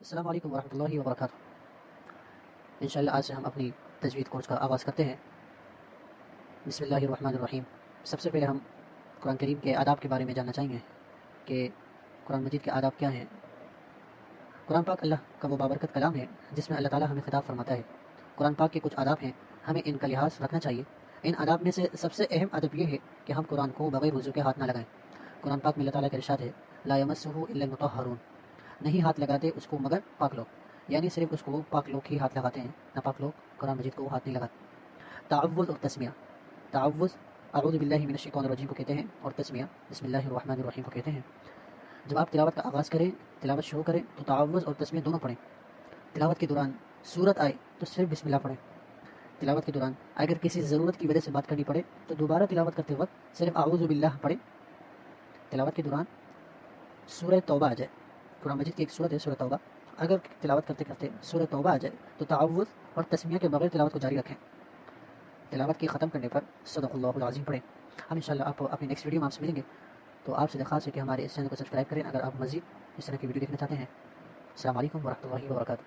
السلام علیکم ورحمۃ اللہ وبرکاتہ۔ انشاءاللہ آج سے ہم اپنی تجوید کورس کا آغاز کرتے ہیں۔ بسم اللہ الرحمن الرحیم۔ سب سے پہلے ہم قرآن کریم کے آداب کے بارے میں جاننا چاہیں گے کہ قرآن مجید کے آداب کیا ہیں۔ قرآن پاک اللہ کا وہ بابرکت کلام ہے جس میں اللہ تعالیٰ ہمیں خطاب فرماتا ہے۔ قرآن پاک کے کچھ آداب ہیں، ہمیں ان کا لحاظ رکھنا چاہیے۔ ان آداب میں سے سب سے اہم ادب یہ ہے کہ ہم قرآن کو بغیر وضو کے ہاتھ نہ لگائیں۔ قرآن پاک میں اللہ تعالیٰ کا ارشاد ہے، لا یمسہ الا المطہرون، نہیں ہاتھ لگاتے اس کو مگر پاک لوگ، یعنی صرف اس کو پاک لوگ ہی ہاتھ لگاتے ہیں، نہ پاک لوگ قرآن مجید کو ہاتھ نہیں لگاتے۔ تعوذ اور تسمیہ، تعوذ اعوذ باللہ من الشیطان الرجیم کو کہتے ہیں، اور تسمیہ بسم اللہ الرحمن الرحیم کو کہتے ہیں۔ جب آپ تلاوت کا آغاز کریں، تلاوت شروع کریں تو تعوذ اور تسمیہ دونوں پڑھیں۔ تلاوت کے دوران صورت آئے تو صرف بسم اللہ پڑھیں۔ تلاوت کے دوران اگر کسی ضرورت کی وجہ سے بات کرنی پڑے تو دوبارہ تلاوت کرتے وقت صرف اعوذ باللہ پڑھیں۔ تلاوت کے دوران سورہ توبہ آ جائے، قرآن مجید کی ایک سورت ہے سورہ توبہ، اگر تلاوت کرتے کرتے سورہ توبہ آ جائے تو تعوذ اور تسمیہ کے بغیر تلاوت کو جاری رکھیں۔ تلاوت کی ختم کرنے پر صدق اللہ العظیم پڑھیں۔ ہم انشاءاللہ آپ اپنی نیکسٹ ویڈیو میں آپ سے ملیں گے، تو آپ سے درخواست ہے کہ ہمارے اس چینل کو سبسکرائب کریں اگر آپ مزید اس طرح کی ویڈیو دیکھنا چاہتے ہیں۔ السلام علیکم ورحمۃ اللہ وبرکاتہ۔